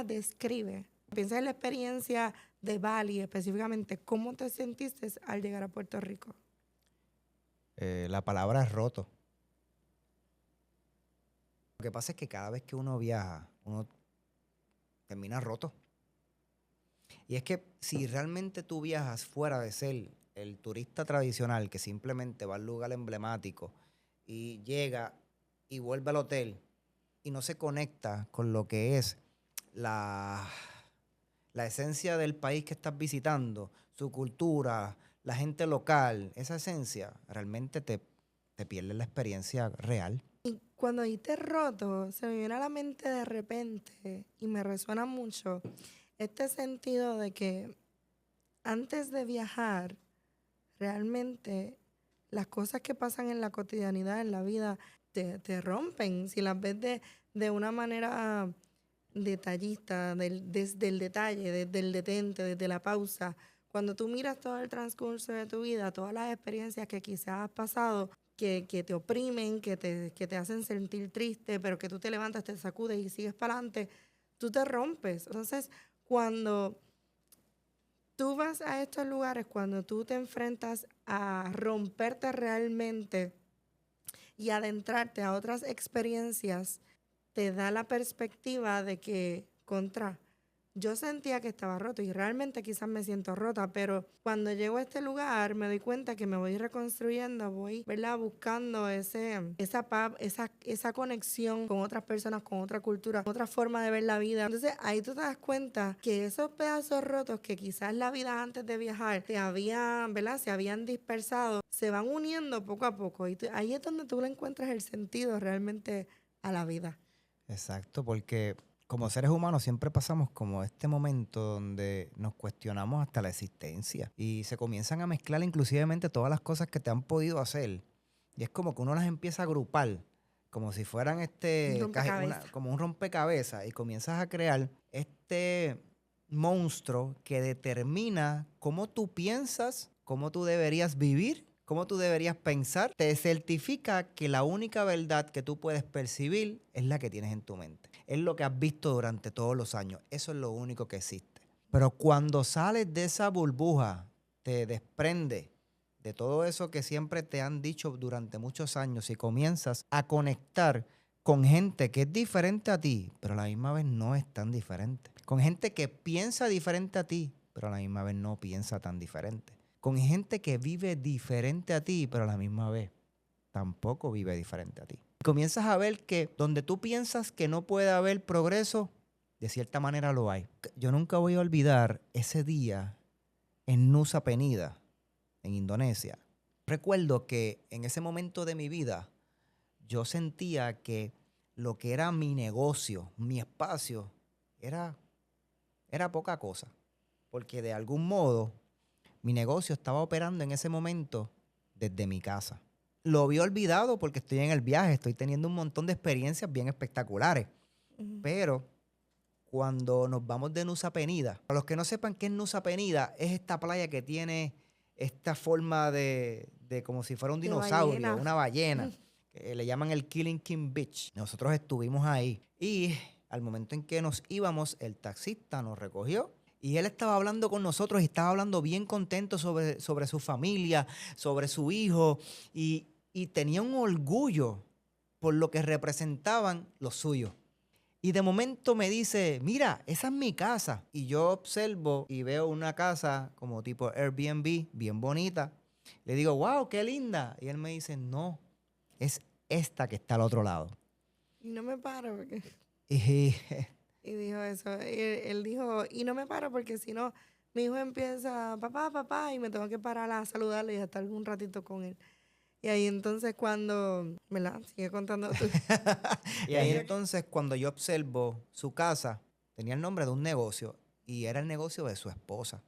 palabra describe. Piensa en la experiencia de Bali específicamente. ¿Cómo te sentiste al llegar a Puerto Rico? La palabra es roto. Lo que pasa es que cada vez que uno viaja, uno termina roto. Y es que si realmente tú viajas fuera de ser el turista tradicional que simplemente va al lugar emblemático y llega y vuelve al hotel y no se conecta con lo que es la, la esencia del país que estás visitando, su cultura, la gente local, esa esencia, realmente te pierdes la experiencia real. Y cuando dijiste roto, se me viene a la mente de repente y me resuena mucho este sentido de que antes de viajar, realmente las cosas que pasan en la cotidianidad, en la vida, te rompen. Si las ves de una manera detallista, desde el detalle, desde el detente, desde la pausa. Cuando tú miras todo el transcurso de tu vida, todas las experiencias que quizás has pasado, que te oprimen, que te hacen sentir triste, pero que tú te levantas, te sacudes y sigues para adelante, tú te rompes. Entonces, cuando tú vas a estos lugares, cuando tú te enfrentas a romperte realmente y adentrarte a otras experiencias, te da la perspectiva de que yo sentía que estaba roto y realmente quizás me siento rota, pero cuando llego a este lugar me doy cuenta que me voy reconstruyendo, voy, ¿verdad? Buscando esa paz, esa conexión con otras personas, con otra cultura, con otra forma de ver la vida. Entonces ahí tú te das cuenta que esos pedazos rotos que quizás la vida antes de viajar ¿verdad? Se habían dispersado, se van uniendo poco a poco y ahí es donde tú le encuentras el sentido realmente a la vida. Exacto, porque como seres humanos siempre pasamos como este momento donde nos cuestionamos hasta la existencia y se comienzan a mezclar inclusivemente todas las cosas que te han podido hacer. Y es como que uno las empieza a agrupar, como si fueran Rompecabezas. como un rompecabezas y comienzas a crear este monstruo que determina cómo tú piensas, cómo tú deberías vivir, cómo tú deberías pensar. Te certifica que la única verdad que tú puedes percibir es la que tienes en tu mente. Es lo que has visto durante todos los años. Eso es lo único que existe. Pero cuando sales de esa burbuja, te desprendes de todo eso que siempre te han dicho durante muchos años y comienzas a conectar con gente que es diferente a ti, pero a la misma vez no es tan diferente. Con gente que piensa diferente a ti, pero a la misma vez no piensa tan diferente. Con gente que vive diferente a ti, pero a la misma vez tampoco vive diferente a ti. Comienzas a ver que donde tú piensas que no puede haber progreso, de cierta manera lo hay. Yo nunca voy a olvidar ese día en Nusa Penida, en Indonesia. Recuerdo que en ese momento de mi vida yo sentía que lo que era mi negocio, mi espacio, era, era poca cosa. Porque de algún modo mi negocio estaba operando en ese momento desde mi casa. Lo había olvidado porque estoy en el viaje, estoy teniendo un montón de experiencias bien espectaculares. Ujú. Pero cuando nos vamos de Nusa Penida, para los que no sepan qué es Nusa Penida, es esta playa que tiene esta forma de como si fuera un De dinosaurio, ballena. una ballena, que le llaman el Killing King Beach. Nosotros estuvimos ahí y al momento en que nos íbamos, el taxista nos recogió y él estaba hablando con nosotros y estaba hablando bien contento sobre su familia, sobre su hijo y tenía un orgullo por lo que representaban los suyos. Y de momento me dice, mira, esa es mi casa. Y yo observo y veo una casa como tipo Airbnb, bien bonita. Le digo, wow, qué linda. Y él me dice, no, es esta que está al otro lado. Y no me paro porque... Y Y dijo eso. Y él dijo, y no me paro porque si no, mi hijo empieza, papá, papá, y me tengo que parar a saludarle y a estar un ratito con él. Y ahí entonces cuando, ¿verdad? Sigue contando tú. y ahí entonces cuando yo observo su casa, tenía el nombre de un negocio y era el negocio de su esposa.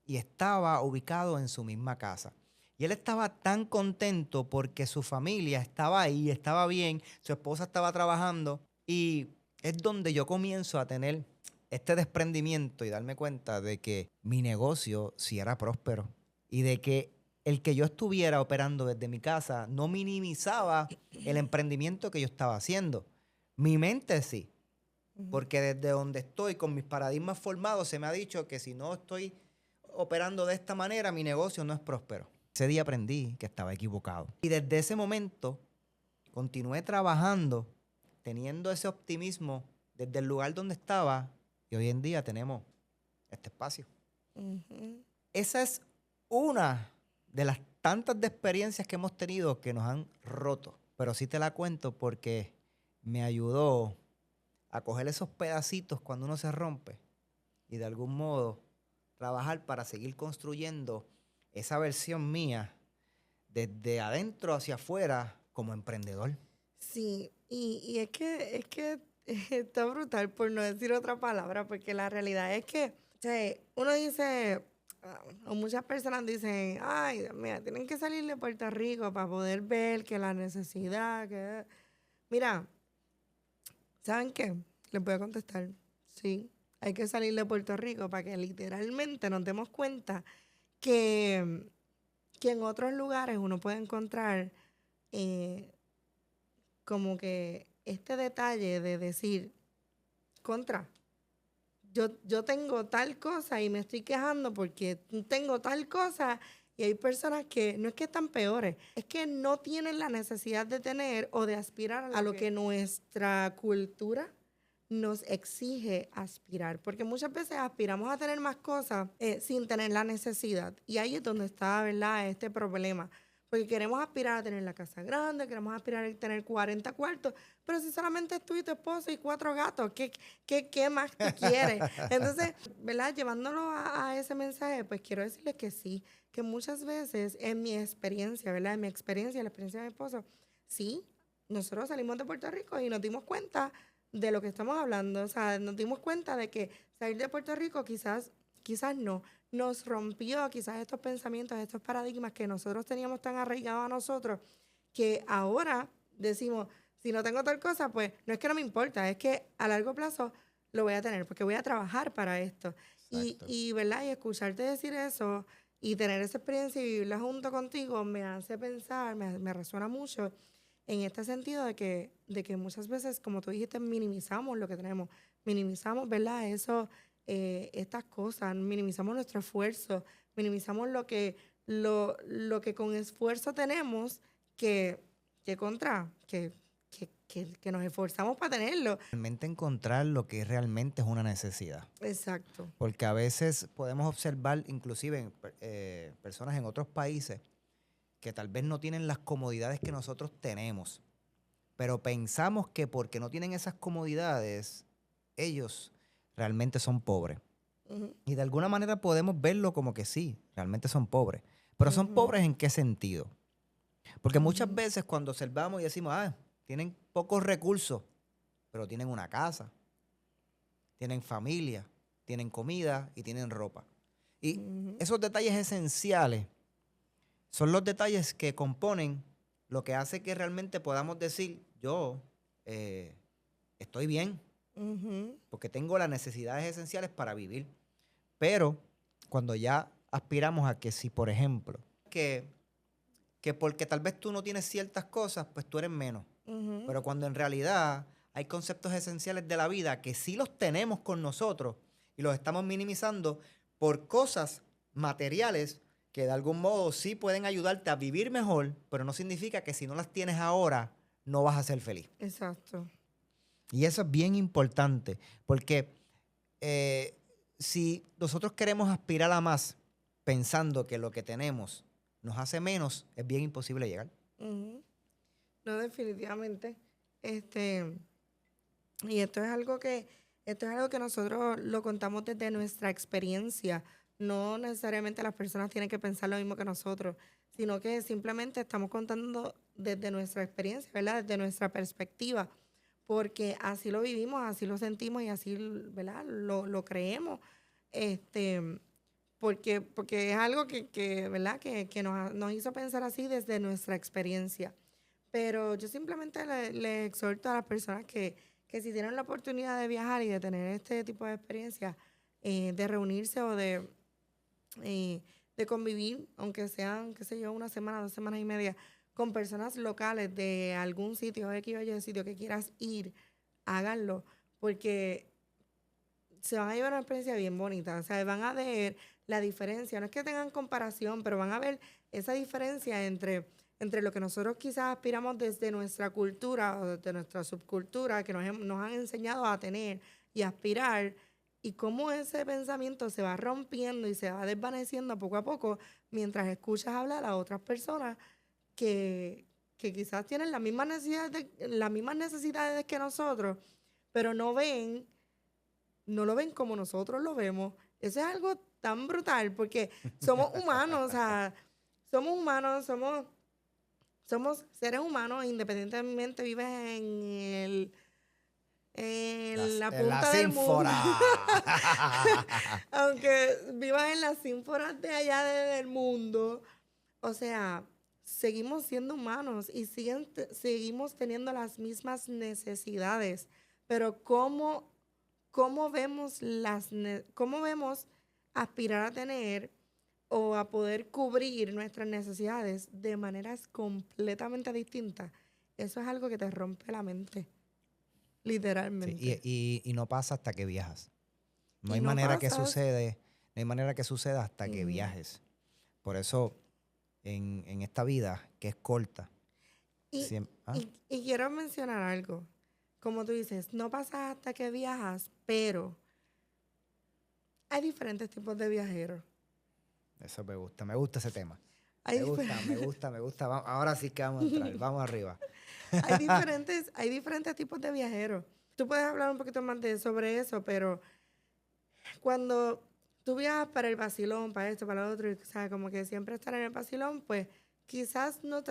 Y estaba ubicado en su misma casa. Y él estaba tan contento porque su familia estaba ahí, estaba bien, su esposa estaba trabajando y es donde yo comienzo a tener este desprendimiento y darme cuenta de que mi negocio sí era próspero y de que el que yo estuviera operando desde mi casa no minimizaba el emprendimiento que yo estaba haciendo. Mi mente sí, Porque desde donde estoy, con mis paradigmas formados, se me ha dicho que si no estoy operando de esta manera, mi negocio no es próspero. Ese día aprendí que estaba equivocado. Y desde ese momento continué trabajando, teniendo ese optimismo desde el lugar donde estaba, y hoy en día tenemos este espacio. Esa es una de las tantas de experiencias que hemos tenido que nos han roto. Pero sí te la cuento porque me ayudó a coger esos pedacitos cuando uno se rompe y de algún modo trabajar para seguir construyendo esa versión mía desde adentro hacia afuera como emprendedor. Sí, y es que está brutal por no decir otra palabra, porque la realidad es que, o sea, uno dice, o muchas personas dicen, ay, Dios mío, tienen que salir de Puerto Rico para poder ver que la necesidad, que... Mira, ¿saben qué? Les voy a contestar, sí, hay que salir de Puerto Rico para que literalmente nos demos cuenta que, que en otros lugares uno puede encontrar... eh, como que este detalle de decir, contra, yo tengo tal cosa y me estoy quejando porque tengo tal cosa y hay personas que no es que están peores, es que no tienen la necesidad de tener o de aspirar a lo que nuestra cultura nos exige aspirar, porque muchas veces aspiramos a tener más cosas sin tener la necesidad y ahí es donde está, ¿verdad?, este problema. Porque queremos aspirar a tener la casa grande, queremos aspirar a tener 40 cuartos, pero si solamente es tú y tu esposo y 4 gatos, ¿qué más tú quieres? Entonces, ¿verdad? Llevándolo a ese mensaje, pues quiero decirles que sí, que muchas veces en mi experiencia, ¿verdad? En mi experiencia, la experiencia de mi esposo, sí, nosotros salimos de Puerto Rico y nos dimos cuenta de lo que estamos hablando. O sea, nos dimos cuenta de que salir de Puerto Rico quizás no, nos rompió quizás estos pensamientos, estos paradigmas que nosotros teníamos tan arraigados a nosotros, que ahora decimos, si no tengo tal cosa, pues no es que no me importa, es que a largo plazo lo voy a tener, porque voy a trabajar para esto. ¿Verdad? Y escucharte decir eso y tener esa experiencia y vivirla junto contigo me hace pensar, me resuena mucho en este sentido de que muchas veces, como tú dijiste, minimizamos lo que tenemos, minimizamos, ¿verdad? Eso, estas cosas, minimizamos nuestro esfuerzo, minimizamos lo que con esfuerzo tenemos que nos esforzamos para tenerlo. Realmente encontrar lo que realmente es una necesidad. Exacto. Porque a veces podemos observar, inclusive en personas en otros países, que tal vez no tienen las comodidades que nosotros tenemos, pero pensamos que porque no tienen esas comodidades, ellos realmente son pobres. Ujú, Y de alguna manera podemos verlo como que sí, realmente son pobres. Pero ¿son ujú, pobres en qué sentido? Porque muchas ujú, veces cuando observamos y decimos, tienen pocos recursos, pero tienen una casa, tienen familia, tienen comida y tienen ropa. Y ujú. esos detalles esenciales son los detalles que componen lo que hace que realmente podamos decir, yo estoy bien, Ujú, porque tengo las necesidades esenciales para vivir. Pero cuando ya aspiramos a que si, por ejemplo, que porque tal vez tú no tienes ciertas cosas, pues tú eres menos. ujú. Pero cuando en realidad hay conceptos esenciales de la vida que sí los tenemos con nosotros y los estamos minimizando por cosas materiales que de algún modo sí pueden ayudarte a vivir mejor, pero no significa que si no las tienes ahora, no vas a ser feliz. Exacto. Y eso es bien importante, porque eh, si nosotros queremos aspirar a más pensando que lo que tenemos nos hace menos, es bien imposible llegar. Ujú. No, definitivamente. Este, y esto es algo que nosotros lo contamos desde nuestra experiencia. No necesariamente las personas tienen que pensar lo mismo que nosotros, sino que simplemente estamos contando desde nuestra experiencia, ¿verdad? Desde nuestra perspectiva, porque así lo vivimos, así lo sentimos y así, ¿verdad? Lo creemos. Este, porque es algo ¿verdad? Que nos hizo pensar así desde nuestra experiencia. Pero yo simplemente le exhorto a las personas que si tienen la oportunidad de viajar y de tener este tipo de experiencias, de reunirse o de convivir, aunque sean, qué sé yo, una semana, 2 semanas y media, con personas locales de algún sitio, X o Y sitio que quieras ir, háganlo, porque se van a llevar una experiencia bien bonita. O sea, van a ver la diferencia. No es que tengan comparación, pero van a ver esa diferencia entre lo que nosotros quizás aspiramos desde nuestra cultura o desde nuestra subcultura, que nos han enseñado a tener y aspirar, y cómo ese pensamiento se va rompiendo y se va desvaneciendo poco a poco mientras escuchas hablar a otras personas que quizás tienen las mismas necesidades que nosotros, pero no lo ven como nosotros lo vemos. Eso es algo tan brutal porque somos humanos, o sea, somos humanos, somos seres humanos, independientemente vives en la En la punta del mundo. sínfora. Aunque vivas en las ínforas de allá del mundo, o sea, seguimos siendo humanos y seguimos teniendo las mismas necesidades. Pero cómo vemos cómo vemos aspirar a tener o a poder cubrir nuestras necesidades de maneras completamente distintas, eso es algo que te rompe la mente, Sí, literalmente. y no pasa hasta que viajas. No Y hay no manera que pasas. sucede, no hay manera que suceda hasta que Ujú. viajes. Por eso, en esta vida, que es corta, Y, ¿ah? y quiero mencionar algo. Como tú dices, no pasa hasta que viajas, pero hay diferentes tipos de viajeros. Eso me gusta ese tema. Hay, difer- Me gusta. Ahora sí que vamos a entrar, vamos arriba. hay diferentes tipos de viajeros. Tú puedes hablar un poquito más sobre eso, pero cuando tú viajas para el vacilón, para esto, para lo otro, y, o sea, como que siempre estar en el vacilón, pues quizás no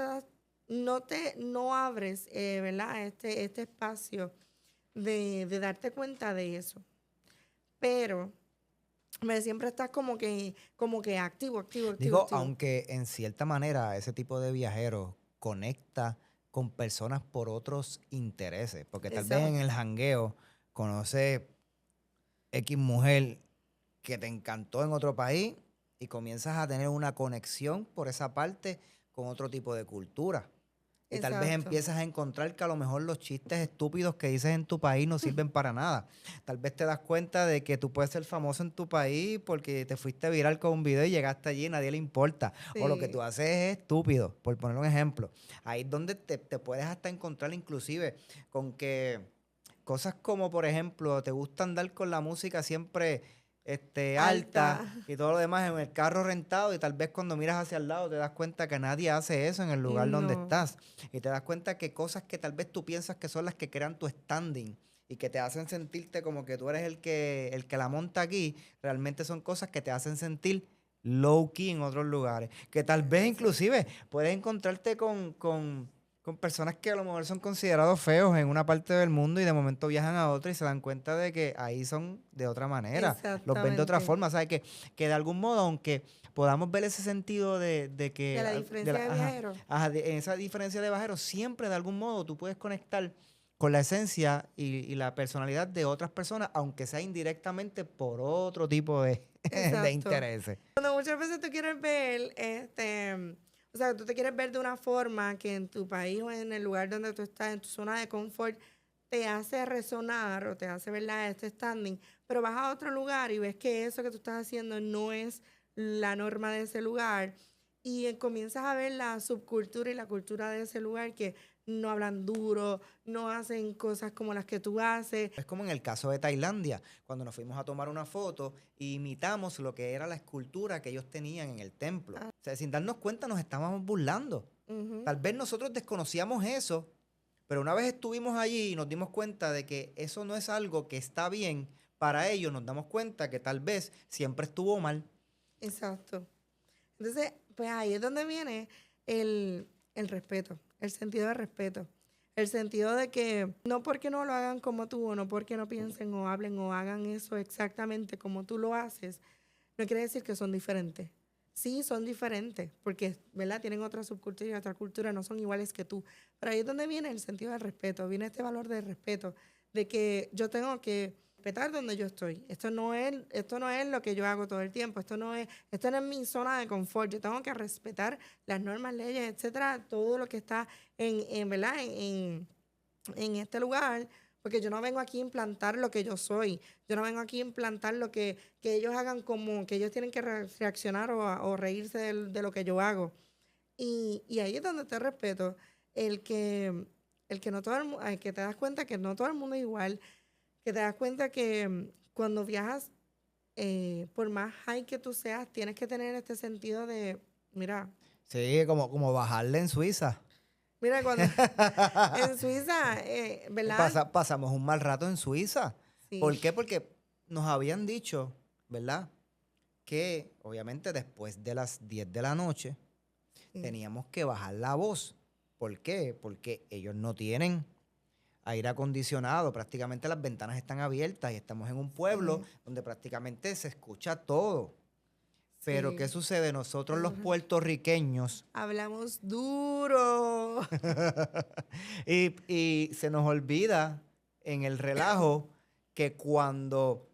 abres, ¿verdad? Este espacio de darte cuenta de eso. Pero siempre estás como que Digo, activo. aunque en cierta manera ese tipo de viajero conecta con personas por otros intereses, porque tal vez en Exacto. el jangueo conoces X mujer que te encantó en otro país y comienzas a tener una conexión por esa parte con otro tipo de cultura. Y tal vez Exacto. empiezas a encontrar que a lo mejor los chistes estúpidos que dices en tu país no sirven para nada. Tal vez te das cuenta de que tú puedes ser famoso en tu país porque te fuiste viral con un video y llegaste allí y nadie le importa. O lo que tú Sí, haces es estúpido, por poner un ejemplo. Ahí es donde te puedes hasta encontrar inclusive con que cosas como, por ejemplo, te gusta andar con la música siempre alta alta. y todo lo demás en el carro rentado y tal vez cuando miras hacia el lado te das cuenta que nadie hace eso en el lugar donde No, estás y te das cuenta que cosas que tal vez tú piensas que son las que crean tu standing y que te hacen sentirte como que tú eres el que la monta aquí, realmente son cosas que te hacen sentir low key en otros lugares. Que tal vez exacto. inclusive puedes encontrarte con personas que a lo mejor son considerados feos en una parte del mundo y de momento viajan a otra y se dan cuenta de que ahí son de otra manera, los ven de otra Exactamente. forma, ¿sabes? Que de algún modo, aunque podamos ver ese sentido de De que, la diferencia de viajero. en esa diferencia de bajeros, siempre de algún modo tú puedes conectar con la esencia y la personalidad de otras personas, aunque sea indirectamente por otro tipo de Exacto. intereses. Cuando muchas veces tú quieres ver, o sea, tú te quieres ver de una forma que en tu país o en el lugar donde tú estás, en tu zona de confort, te hace resonar o te hace, ¿verdad?, este standing, pero vas a otro lugar y ves que eso que tú estás haciendo no es la norma de ese lugar y comienzas a ver la subcultura y la cultura de ese lugar que no hablan duro, no hacen cosas como las que tú haces. Es como en el caso de Tailandia, cuando nos fuimos a tomar una foto e imitamos lo que era la escultura que ellos tenían en el templo. O sea, sin darnos cuenta nos estábamos burlando. Ujú. Tal vez nosotros desconocíamos eso, pero una vez estuvimos allí y nos dimos cuenta de que eso no es algo que está bien para ellos, nos damos cuenta que tal vez siempre estuvo mal. Exacto. Entonces, pues ahí es donde viene el respeto, el sentido de respeto. El sentido de que no porque no lo hagan como tú, o no porque no piensen o hablen o hagan eso exactamente como tú lo haces, no quiere decir que son diferentes. Sí, son diferentes, porque, ¿verdad? Tienen otra subcultura y otra cultura, no son iguales que tú. Pero ahí es donde viene el sentido del respeto, viene este valor del respeto, de que yo tengo que respetar donde yo estoy. Esto no es lo que yo hago todo el tiempo, esto no es mi zona de confort. Yo tengo que respetar las normas, leyes, etcétera, todo lo que está ¿verdad? En este lugar, Porque yo no vengo aquí a implantar lo que yo soy. Yo no vengo aquí a implantar lo que ellos hagan, como que ellos tienen que reaccionar o reírse de lo que yo hago. Y ahí es donde te respeto. El que, no todo que te das cuenta que no todo el mundo es igual. Que te das cuenta que cuando viajas, por más high que tú seas, tienes que tener este sentido de, mira, Sí, como bajarle en Suiza. cuando en Suiza, ¿verdad? Pasamos un mal rato en Suiza. ¿Por Sí, qué? Porque nos habían dicho, ¿verdad? Que obviamente después de las 10 de la noche sí. teníamos que bajar la voz. ¿Por qué? Porque ellos no tienen aire acondicionado, prácticamente las ventanas están abiertas y estamos en un pueblo Sí, donde prácticamente se escucha todo. Pero ¿qué sí. sucede? Nosotros los Nosotros puertorriqueños hablamos duro. y se nos olvida en el relajo que cuando,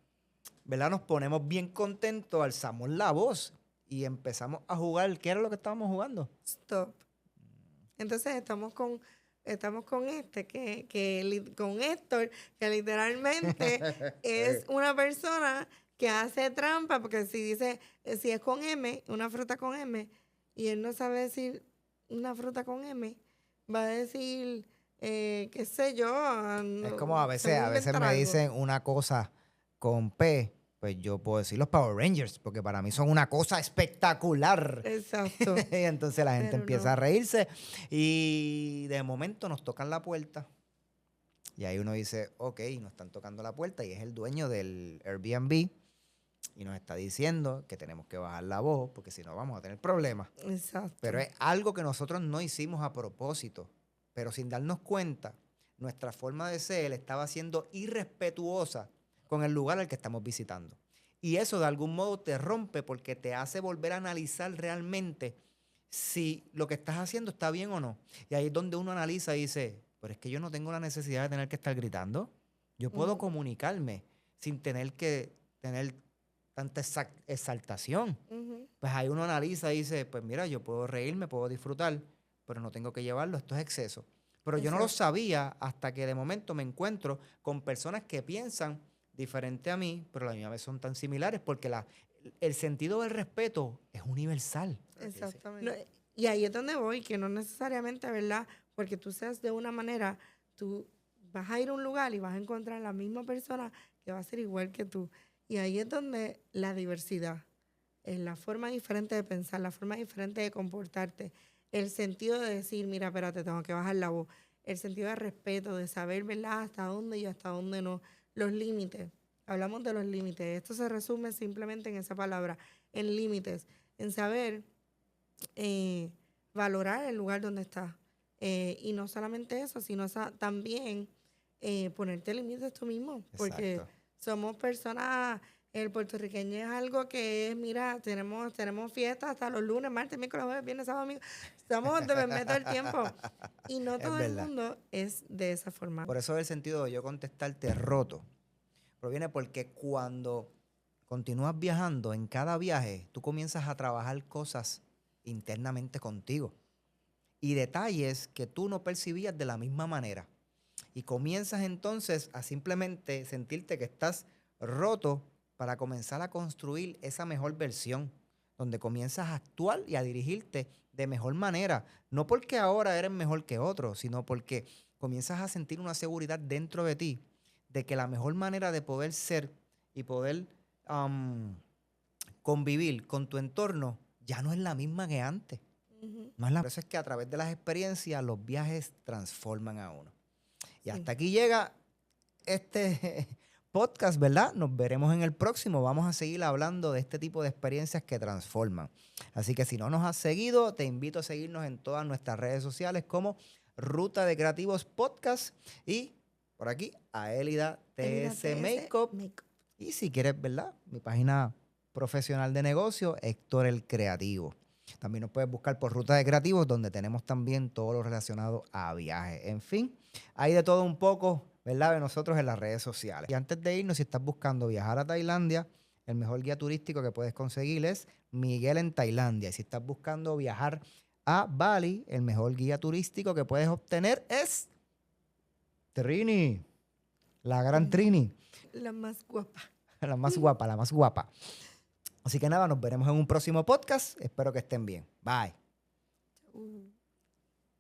¿verdad?, nos ponemos bien contentos, alzamos la voz y empezamos a jugar. ¿Qué era lo que estábamos jugando? Stop. Entonces estamos con con Héctor, que literalmente es una persona que hace trampa, porque si dice, si es con M, una fruta con M, y él no sabe decir una fruta con M, va a decir, qué sé yo, Es como se va a a veces inventar me algo. dicen una cosa con P, pues yo puedo decir los Power Rangers, porque para mí son una cosa espectacular. Exacto, Y entonces la gente pero empieza a no. reírse y de momento nos tocan la puerta. Y ahí uno dice, ok, nos están tocando la puerta y es el dueño del Airbnb y nos está diciendo que tenemos que bajar la voz porque si no vamos a tener problemas. Pero Exacto. es algo que nosotros no hicimos a propósito. Pero sin darnos cuenta, nuestra forma de ser estaba siendo irrespetuosa con el lugar al que estamos visitando. Y eso de algún modo te rompe porque te hace volver a analizar realmente si lo que estás haciendo está bien o no. Y ahí es donde uno analiza y dice, pero es que yo no tengo la necesidad de tener que estar gritando. Yo puedo Ujú, comunicarme sin tener que tener tanta exaltación. ujú. Pues ahí uno analiza y dice, pues mira, yo puedo reírme, puedo disfrutar, pero no tengo que llevarlo, esto es exceso. Pero yo no lo Exacto. sabía hasta que de momento me encuentro con personas que piensan diferente a mí, pero a la misma vez son tan similares porque el sentido del respeto es universal. Exactamente. Y ahí es donde voy, que no necesariamente, ¿verdad? Porque tú seas de una manera, tú vas a ir a un lugar y vas a encontrar la misma persona que va a ser igual que tú. Y ahí es donde la diversidad, es la forma diferente de pensar, la forma diferente de comportarte, el sentido de decir, mira, espérate, tengo que bajar la voz, el sentido de respeto, de saber, ¿verdad?, hasta dónde y hasta dónde no, los límites. Hablamos de los límites. Esto se resume simplemente en esa palabra, en límites, en saber eh, valorar el lugar donde estás. Y no solamente eso, sino también ponerte límites tú mismo, porque Exacto. somos personas, el puertorriqueño es algo que es, mira, tenemos fiestas hasta los lunes, martes, miércoles, jueves, viernes, sábado, domingo, estamos de meter el tiempo. Y no Es todo el verdad. mundo es de esa forma. Por eso el sentido de yo contestarte roto proviene porque cuando continúas viajando, en cada viaje, tú comienzas a trabajar cosas internamente contigo y detalles que tú no percibías de la misma manera. Y comienzas entonces a simplemente sentirte que estás roto para comenzar a construir esa mejor versión, donde comienzas a actuar y a dirigirte de mejor manera. No porque ahora eres mejor que otro, sino porque comienzas a sentir una seguridad dentro de ti de que la mejor manera de poder ser y poder convivir con tu entorno ya no es la misma que antes. Ujú, No es Por eso es que a través de las experiencias los viajes transforman a uno. Y sí. hasta aquí llega este podcast, ¿verdad? Nos veremos en el próximo. Vamos a seguir hablando de este tipo de experiencias que transforman. Así que si no nos has seguido, te invito a seguirnos en todas nuestras redes sociales como Ruta de Creativos Podcast y por aquí a Elida Elida TS TS Makeup. Makeup. Y si quieres, ¿verdad? Mi página profesional de negocio, Héctor el Creativo. También nos puedes buscar por Ruta de Creativos, donde tenemos también todo lo relacionado a viajes. En fin, hay de todo un poco, ¿verdad?, de nosotros en las redes sociales. Y antes de irnos, si estás buscando viajar a Tailandia, el mejor guía turístico que puedes conseguir es Miguel en Tailandia. Y si estás buscando viajar a Bali, el mejor guía turístico que puedes obtener es Trini. La gran Trini. La más guapa. La más guapa, la más guapa. Así que nada, nos veremos en un próximo podcast. Espero que estén bien. Bye.